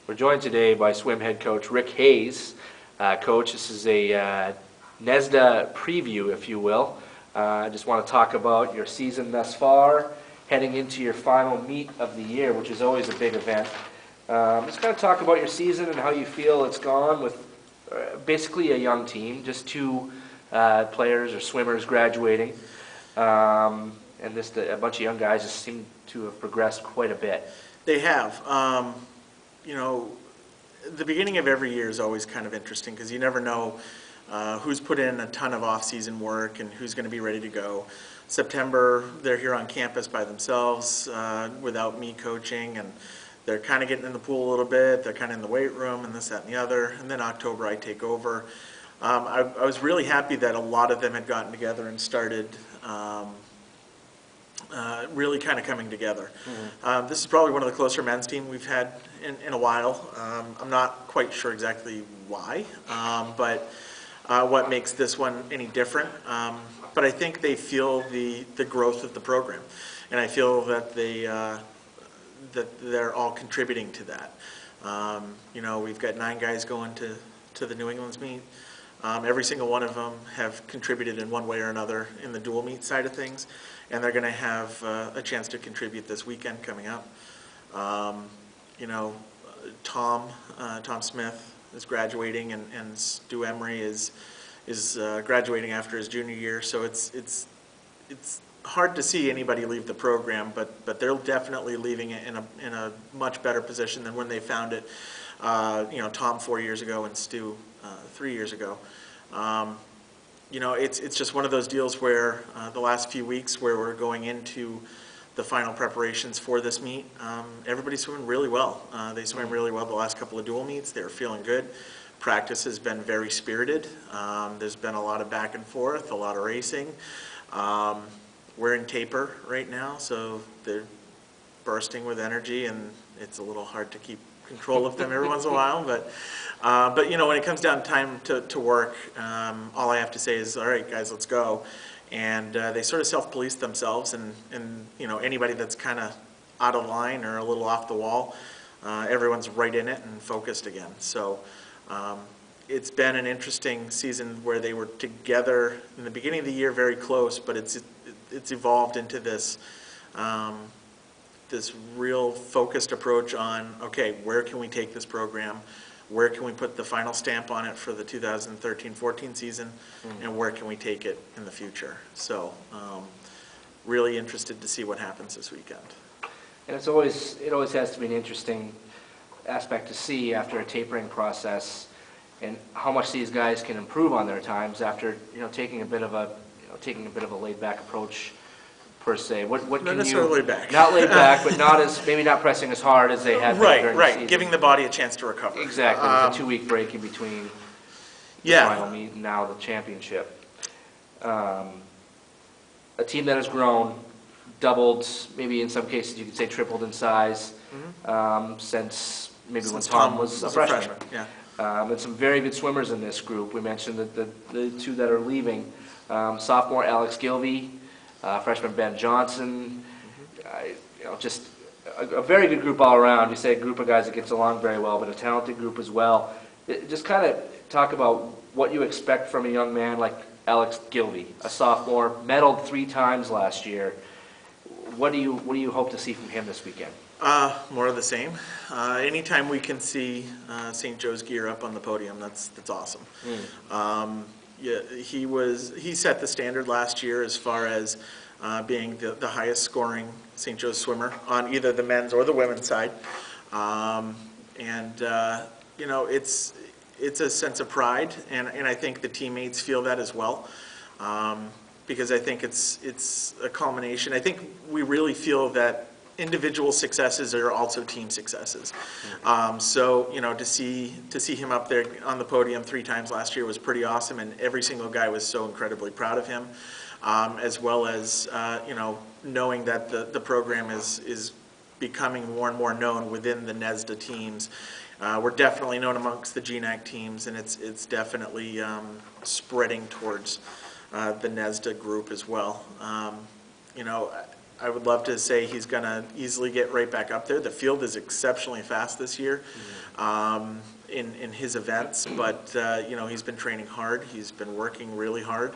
We're joined today by swim head coach Rick Hayes. Coach, this is a NEISDA preview, if you will. I just want to talk about your season thus far, heading into your final meet of the year, which is always a big event. Just kind of talk about your season and how you feel it's gone with basically a young team, just two players or swimmers graduating. And just a bunch of young guys just seem to have progressed quite a bit. They have. You know, the beginning of every year is always kind of interesting because you never know who's put in a ton of off-season work and who's going to be ready to go. September, they're here on campus by themselves without me coaching, and they're kind of getting in the pool a little bit. They're kind of in the weight room and this, that, and the other. And then October, I take over. I was really happy that a lot of them had gotten together and started really kind of coming together. Mm-hmm. This is probably one of the closer men's team we've had in a while. I'm not quite sure exactly why, but what makes this one any different. But I think they feel the growth of the program, and I feel that they're all contributing to that. You know, we've got 9 guys going to the New England's meet. Every single one of them have contributed in one way or another in the dual meet side of things, and they're going to have a chance to contribute this weekend coming up. You know, Tom Smith is graduating, and Stu Emery is graduating after his junior year. So it's hard to see anybody leave the program, but they're definitely leaving it in a much better position than when they found it. You know, Tom 4 years ago and Stu 3 years ago. You know, it's just one of those deals where the last few weeks where we're going into the final preparations for this meet, everybody's swimming really well. They swam really well the last couple of dual meets. They were feeling good. Practice has been very spirited. There's been a lot of back and forth, a lot of racing. We're in taper right now, so they're bursting with energy, and it's a little hard to keep control of them every once in a while, but you know, when it comes down time to work, all I have to say is, all right, guys, let's go. And they sort of self-police themselves, and you know, anybody that's kind of out of line or a little off the wall, everyone's right in it and focused again. So it's been an interesting season where they were together in the beginning of the year, very close, but it's evolved into this this real focused approach on, okay, where can we take this program? Where can we put the final stamp on it for the 2013-14 season? And where can we take it in the future? So really interested to see what happens this weekend. And it always has to be an interesting aspect to see after a tapering process, and how much these guys can improve on their times after, you know, taking a bit of a laid back approach. Per se, what not can necessarily you laid back. Not laid back, but maybe not pressing as hard as they had Right, during right. the season. Giving the body a chance to recover. Exactly. With a 2-week break in between the final meet and now the championship. A team that has grown, doubled, maybe in some cases you could say tripled in size since when Tom was a freshman. Yeah. And some very good swimmers in this group. We mentioned that the 2 that are leaving, sophomore Alex Gilvey, freshman Ben Johnson, you know, just a very good group all around. You say a group of guys that gets along very well, but a talented group as well. Just kind of talk about what you expect from a young man like Alex Gilvey, a sophomore, medaled 3 times last year. What do you hope to see from him this weekend? More of the same. Anytime we can see St. Joe's gear up on the podium, that's awesome. Yeah, he set the standard last year as far as being the highest scoring St. Joe's swimmer on either the men's or the women's side. You know, it's a sense of pride, and I think the teammates feel that as well, because I think it's a culmination. I think we really feel that individual successes are also team successes. So, you know, to see him up there on the podium 3 times last year was pretty awesome, and every single guy was so incredibly proud of him, as well as, you know, knowing that the program is becoming more and more known within the NEISDA teams. We're definitely known amongst the GNAC teams, and it's definitely spreading towards the NEISDA group as well. You know, I would love to say he's going to easily get right back up there. The field is exceptionally fast this year in his events, but you know, he's been training hard. He's been working really hard.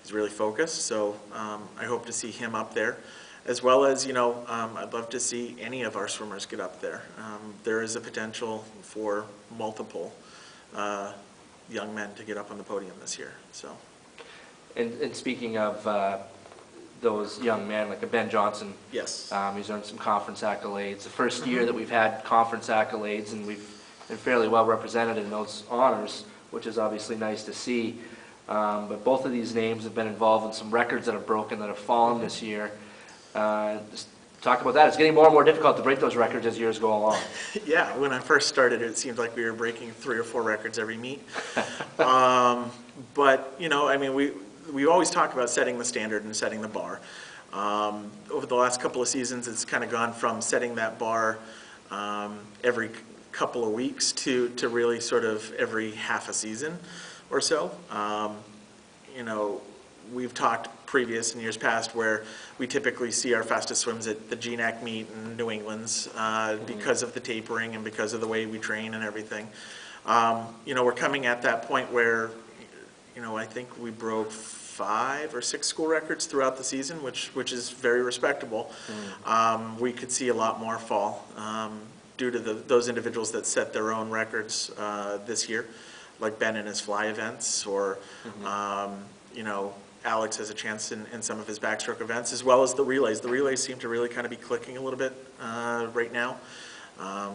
He's really focused, so I hope to see him up there. As well as, you know, I'd love to see any of our swimmers get up there. There is a potential for multiple young men to get up on the podium this year. So. And speaking of those young men, like a Ben Johnson, yes, he's earned some conference accolades. The first year that we've had conference accolades, and we've been fairly well represented in those honors, which is obviously nice to see. But both of these names have been involved in some records that have broken, that have fallen this year. Just talk about that. It's getting more and more difficult to break those records as years go along. Yeah, when I first started, it seemed like we were breaking 3 or 4 records every meet. But, you know, I mean, we always talk about setting the standard and setting the bar. Over the last couple of seasons, it's kind of gone from setting that bar every couple of weeks to really sort of every half a season or so. You know, we've talked previous in years past where we typically see our fastest swims at the GNAC meet in New England's because of the tapering and because of the way we train and everything. You know, we're coming at that point where, you know, I think we broke 5 or 6 school records throughout the season, which is very respectable. We could see a lot more fall due to those individuals that set their own records this year, like Ben in his fly events, or you know, Alex has a chance in some of his backstroke events, as well as the relays. The relays seem to really kind of be clicking a little bit right now.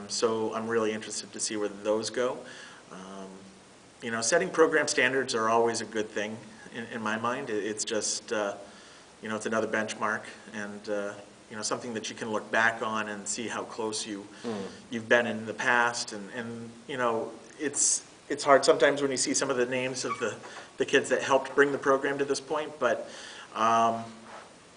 So I'm really interested to see where those go. You know, setting program standards are always a good thing in my mind. It's just, you know, it's another benchmark, and you know, something that you can look back on and see how close you've been in the past. And you know, it's hard sometimes when you see some of the names of the kids that helped bring the program to this point, but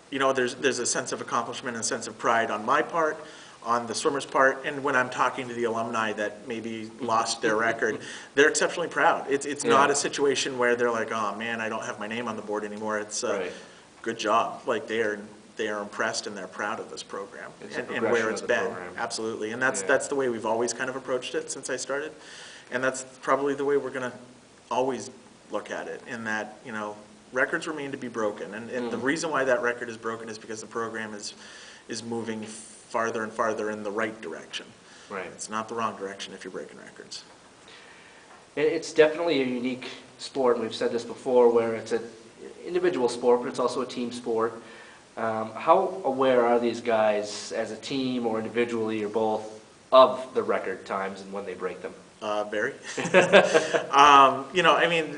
you know, there's a sense of accomplishment and a sense of pride on my part, on the swimmers' part, and when I'm talking to the alumni that maybe lost their record, they're exceptionally proud. It's not a situation where they're like, oh man, I don't have my name on the board anymore. It's good job. Like they are impressed and they're proud of this program and where it's been. Absolutely, and that's the way we've always kind of approached it since I started, and that's probably the way we're going to always look at it. In that, you know, records remain to be broken, and the reason why that record is broken is because the program is moving farther and farther in the right direction. Right. It's not the wrong direction if you're breaking records. It's definitely a unique sport, and we've said this before, where it's an individual sport, but it's also a team sport. How aware are these guys as a team or individually or both of the record times and when they break them? Very. You know, I mean,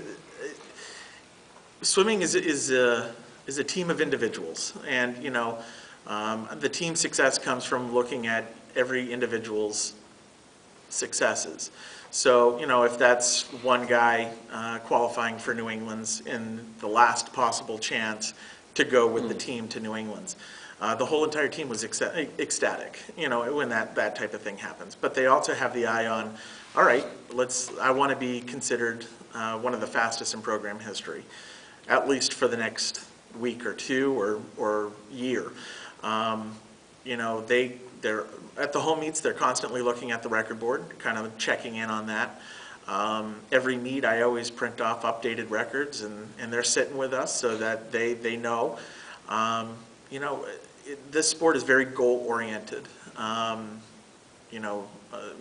swimming is a team of individuals, and you know, the team success comes from looking at every individual's successes. So, you know, if that's one guy qualifying for New England's in the last possible chance to go with the team to New England's, the whole entire team was ecstatic, you know, when that type of thing happens. But they also have the eye on, all right, I want to be considered one of the fastest in program history, at least for the next week or two or year. You know, they're at the home meets, they're constantly looking at the record board, kind of checking in on that. Every meet, I always print off updated records, and they're sitting with us so that they know. You know, this sport is very goal-oriented, you know,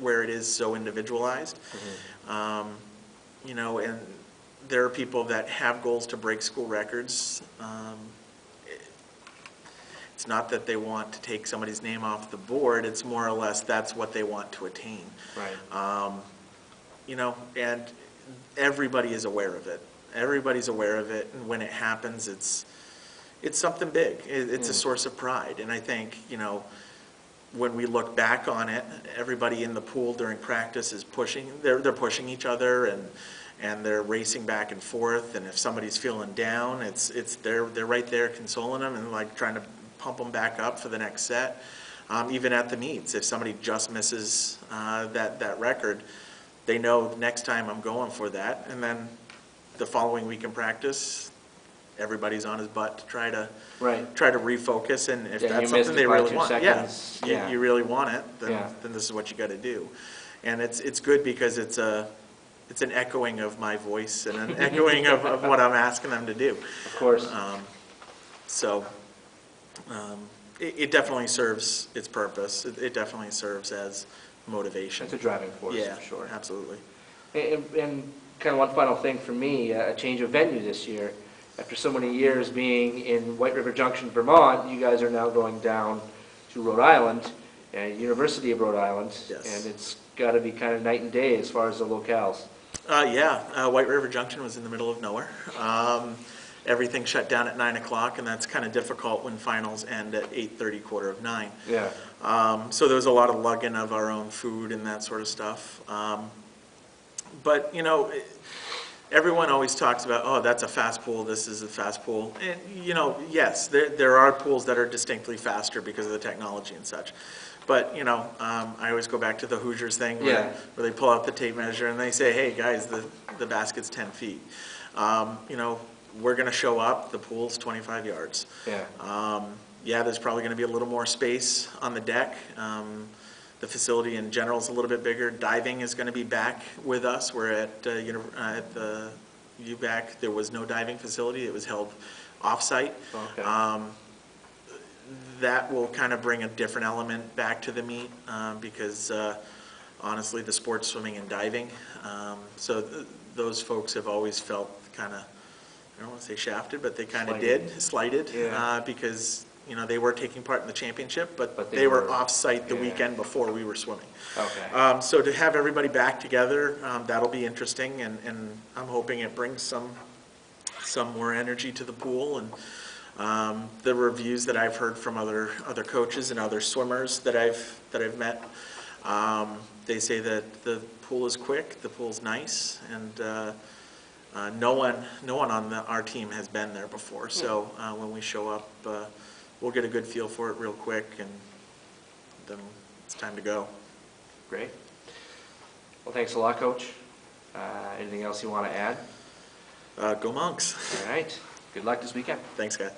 where it is so individualized. You know, and there are people that have goals to break school records. It's not that they want to take somebody's name off the board, it's more or less that's what they want to attain. Right. You know, and everybody is aware of it. Everybody's aware of it, and when it happens, it's something big. It's a source of pride, and I think, you know, when we look back on it, everybody in the pool during practice is pushing. They're pushing each other, and they're racing back and forth. And if somebody's feeling down, they're right there consoling them and like trying to pump them back up for the next set. Even at the meets, if somebody just misses that record, they know the next time I'm going for that. And then the following week in practice, everybody's on his butt to try to Right. refocus, and if Yeah, that's you something missed they it by really 2 want, seconds. yeah, you really want it, then, Yeah. then this is what you got to do. And it's good because it's an echoing of my voice and an echoing of what I'm asking them to do. Of course. So it definitely serves its purpose. It definitely serves as motivation. It's a driving force, Yeah, for sure. absolutely. And kind of one final thing for me, a change of venue this year. After so many years being in White River Junction, Vermont, you guys are now going down to Rhode Island, University of Rhode Island. Yes. And it's got to be kind of night and day as far as the locales. White River Junction was in the middle of nowhere. Everything shut down at 9 o'clock, and that's kind of difficult when finals end at 8:30, 8:45. Yeah. So there was a lot of lugging of our own food and that sort of stuff. But, you know, everyone always talks about, oh, that's a fast pool, this is a fast pool. And, you know, yes, there are pools that are distinctly faster because of the technology and such. But, you know, I always go back to the Hoosiers thing where they pull out the tape measure and they say, hey, guys, the basket's 10 feet. You know, we're going to show up, the pool's 25 yards. Yeah. There's probably going to be a little more space on the deck. The facility in general is a little bit bigger. Diving is going to be back with us. We're at the UBAC. There was no diving facility. It was held off-site. Okay. That will kind of bring a different element back to the meet because honestly, the sport's swimming and diving. So those folks have always felt kind of, I don't want to say shafted, but they kind of slighted because you know, they were taking part in the championship, but they were off-site the weekend before we were swimming. Okay. So to have everybody back together, that'll be interesting, and I'm hoping it brings some more energy to the pool. And the reviews that I've heard from other coaches and other swimmers that I've met, they say that the pool is quick, the pool's nice, and no one on our team has been there before. So when we show up, we'll get a good feel for it real quick, and then it's time to go. Great. Well, thanks a lot, Coach. Anything else you want to add? Go Monks. All right. Good luck this weekend. Thanks, guys.